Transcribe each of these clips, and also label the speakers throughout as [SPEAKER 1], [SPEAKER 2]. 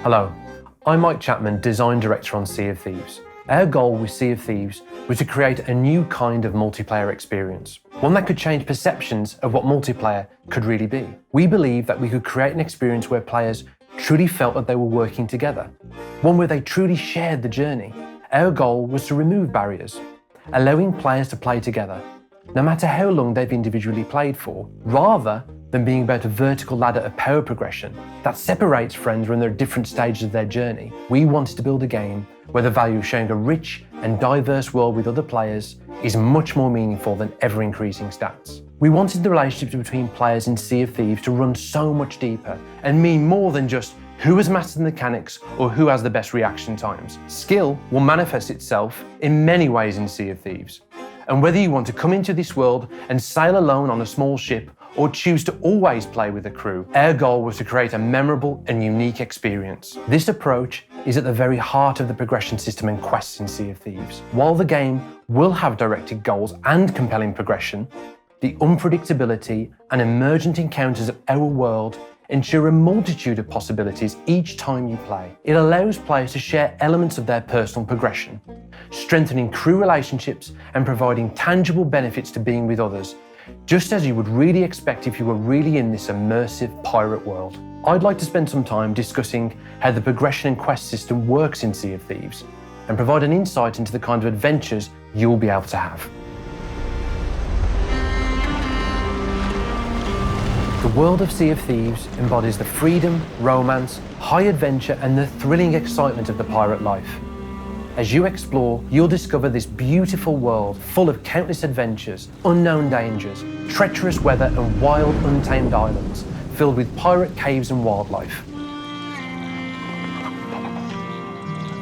[SPEAKER 1] Hello, I'm Mike Chapman, Design Director on Sea of Thieves. Our goal with Sea of Thieves was to create a new kind of multiplayer experience, one that could change perceptions of what multiplayer could really be. We believe that we could create an experience where players truly felt that they were working together, one where they truly shared the journey. Our goal was to remove barriers, allowing players to play together, no matter how long they've individually played for, rather than being about a vertical ladder of power progression that separates friends when they're at different stages of their journey. We wanted to build a game where the value of sharing a rich and diverse world with other players is much more meaningful than ever-increasing stats. We wanted the relationships between players in Sea of Thieves to run so much deeper and mean more than just who has mastered the mechanics or who has the best reaction times. Skill will manifest itself in many ways in Sea of Thieves. And whether you want to come into this world and sail alone on a small ship or choose to always play with a crew, our goal was to create a memorable and unique experience. This approach is at the very heart of the progression system and quests in Sea of Thieves. While the game will have directed goals and compelling progression, the unpredictability and emergent encounters of our world ensure a multitude of possibilities each time you play. It allows players to share elements of their personal progression, strengthening crew relationships and providing tangible benefits to being with others, just as you would really expect if you were really in this immersive pirate world. I'd like to spend some time discussing how the progression and quest system works in Sea of Thieves and provide an insight into the kind of adventures you'll be able to have. The world of Sea of Thieves embodies the freedom, romance, high adventure, and the thrilling excitement of the pirate life. As you explore, you'll discover this beautiful world full of countless adventures, unknown dangers, treacherous weather, and wild, untamed islands filled with pirate caves and wildlife.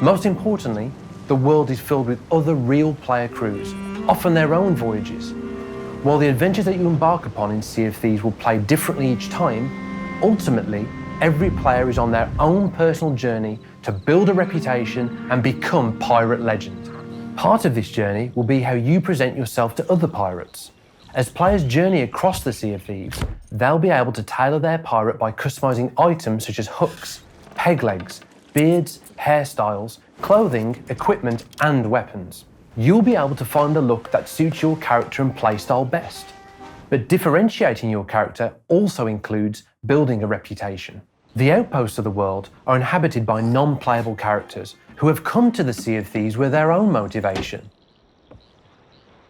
[SPEAKER 1] Most importantly, the world is filled with other real player crews, often their own voyages. While the adventures that you embark upon in Sea of Thieves will play differently each time, ultimately, every player is on their own personal journey to build a reputation and become pirate legend. Part of this journey will be how you present yourself to other pirates. As players journey across the Sea of Thieves, they'll be able to tailor their pirate by customizing items such as hooks, peg legs, beards, hairstyles, clothing, equipment, and weapons. You'll be able to find the look that suits your character and playstyle best. But differentiating your character also includes building a reputation. The outposts of the world are inhabited by non-playable characters who have come to the Sea of Thieves with their own motivation.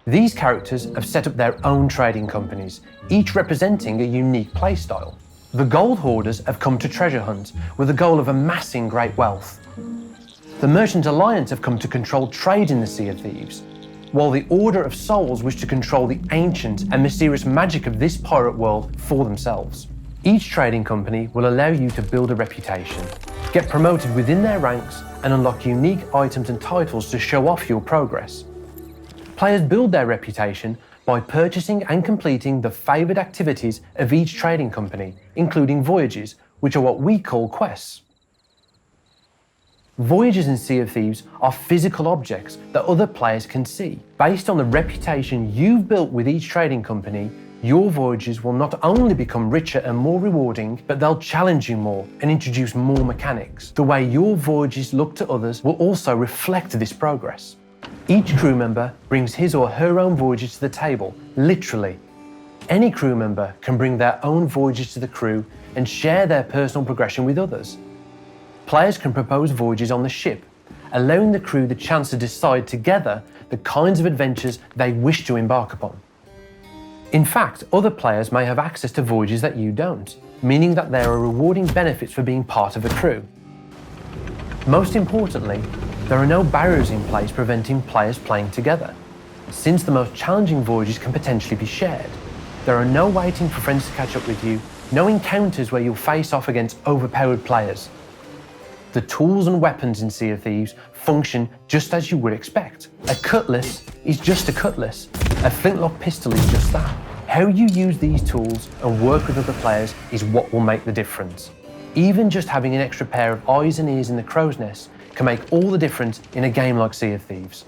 [SPEAKER 1] These characters have set up their own trading companies, each representing a unique playstyle. The Gold Hoarders have come to treasure hunt with the goal of amassing great wealth. The Merchant Alliance have come to control trade in the Sea of Thieves, while the Order of Souls wish to control the ancient and mysterious magic of this pirate world for themselves. Each trading company will allow you to build a reputation, get promoted within their ranks, and unlock unique items and titles to show off your progress. Players build their reputation by purchasing and completing the favoured activities of each trading company, including voyages, which are what we call quests. Voyages in Sea of Thieves are physical objects that other players can see. Based on the reputation you've built with each trading company, your voyages will not only become richer and more rewarding, but they'll challenge you more and introduce more mechanics. The way your voyages look to others will also reflect this progress. Each crew member brings his or her own voyages to the table, literally. Any crew member can bring their own voyages to the crew and share their personal progression with others. Players can propose voyages on the ship, allowing the crew the chance to decide together the kinds of adventures they wish to embark upon. In fact, other players may have access to voyages that you don't, meaning that there are rewarding benefits for being part of a crew. Most importantly, there are no barriers in place preventing players playing together, since the most challenging voyages can potentially be shared. There are no waiting for friends to catch up with you, no encounters where you'll face off against overpowered players. The tools and weapons in Sea of Thieves function just as you would expect. A cutlass is just a cutlass. A flintlock pistol is just that. How you use these tools and work with other players is what will make the difference. Even just having an extra pair of eyes and ears in the crow's nest can make all the difference in a game like Sea of Thieves.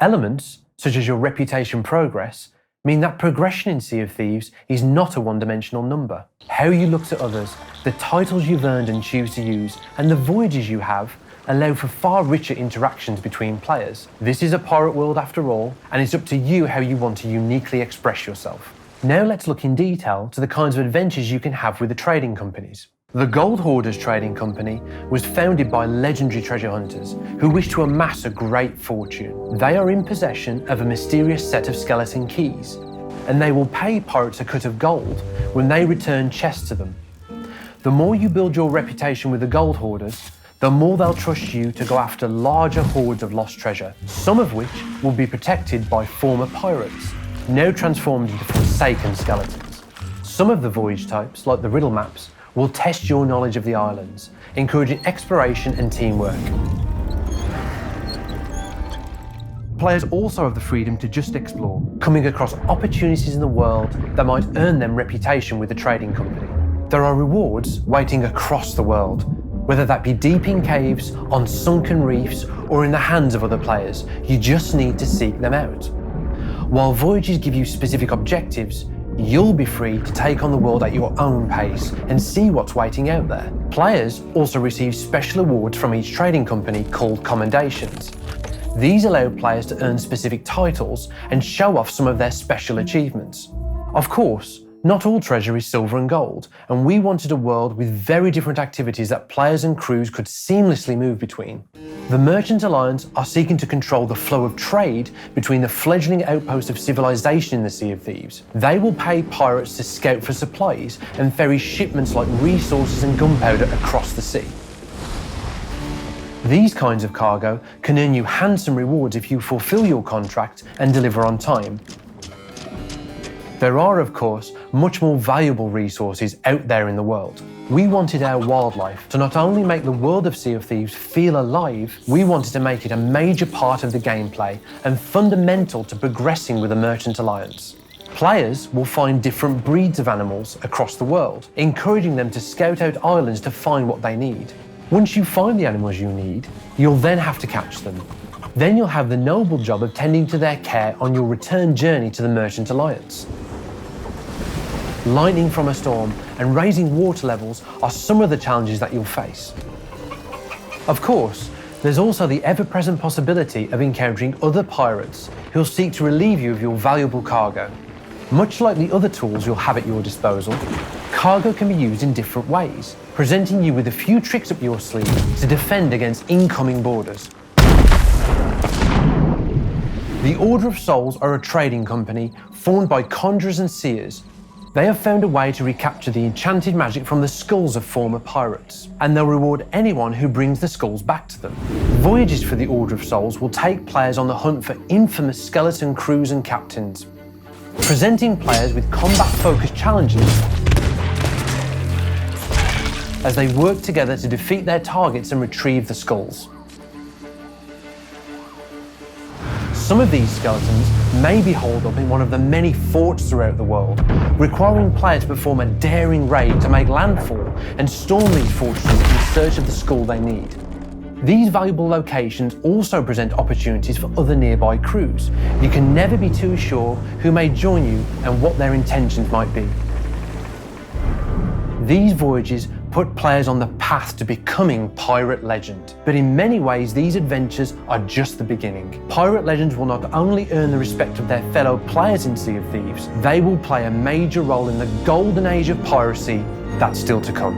[SPEAKER 1] Elements, such as your reputation progress, mean that progression in Sea of Thieves is not a one-dimensional number. How you look to others, the titles you've earned and choose to use, and the voyages you have allow for far richer interactions between players. This is a pirate world after all, and it's up to you how you want to uniquely express yourself. Now let's look in detail to the kinds of adventures you can have with the trading companies. The Gold Hoarders Trading Company was founded by legendary treasure hunters who wish to amass a great fortune. They are in possession of a mysterious set of skeleton keys, and they will pay pirates a cut of gold when they return chests to them. The more you build your reputation with the Gold Hoarders, the more they'll trust you to go after larger hoards of lost treasure, some of which will be protected by former pirates, now transformed into forsaken skeletons. Some of the voyage types, like the riddle maps, will test your knowledge of the islands, encouraging exploration and teamwork. Players also have the freedom to just explore, coming across opportunities in the world that might earn them reputation with the trading company. There are rewards waiting across the world, whether that be deep in caves, on sunken reefs, or in the hands of other players. You just need to seek them out. While voyages give you specific objectives, you'll be free to take on the world at your own pace and see what's waiting out there. Players also receive special awards from each trading company called commendations. These allow players to earn specific titles and show off some of their special achievements. Of course, not all treasure is silver and gold, and we wanted a world with very different activities that players and crews could seamlessly move between. The Merchant Alliance are seeking to control the flow of trade between the fledgling outposts of civilization in the Sea of Thieves. They will pay pirates to scout for supplies and ferry shipments like resources and gunpowder across the sea. These kinds of cargo can earn you handsome rewards if you fulfill your contract and deliver on time. There are, of course, much more valuable resources out there in the world. We wanted our wildlife to not only make the world of Sea of Thieves feel alive, we wanted to make it a major part of the gameplay and fundamental to progressing with the Merchant Alliance. Players will find different breeds of animals across the world, encouraging them to scout out islands to find what they need. Once you find the animals you need, you'll then have to catch them. Then you'll have the noble job of tending to their care on your return journey to the Merchant Alliance. Lightning from a storm and raising water levels are some of the challenges that you'll face. Of course, there's also the ever-present possibility of encountering other pirates who'll seek to relieve you of your valuable cargo. Much like the other tools you'll have at your disposal, cargo can be used in different ways, presenting you with a few tricks up your sleeve to defend against incoming boarders. The Order of Souls are a trading company formed by conjurers and seers. They have found a way to recapture the enchanted magic from the skulls of former pirates, and they'll reward anyone who brings the skulls back to them. Voyages for the Order of Souls will take players on the hunt for infamous skeleton crews and captains, presenting players with combat-focused challenges as they work together to defeat their targets and retrieve the skulls. Some of these skeletons may be holed up in one of the many forts throughout the world, requiring players to perform a daring raid to make landfall and storm these fortresses in search of the skull they need. These valuable locations also present opportunities for other nearby crews. You can never be too sure who may join you and what their intentions might be. These voyages put players on the path to becoming pirate legend. But in many ways, these adventures are just the beginning. Pirate legends will not only earn the respect of their fellow players in Sea of Thieves, they will play a major role in the golden age of piracy that's still to come.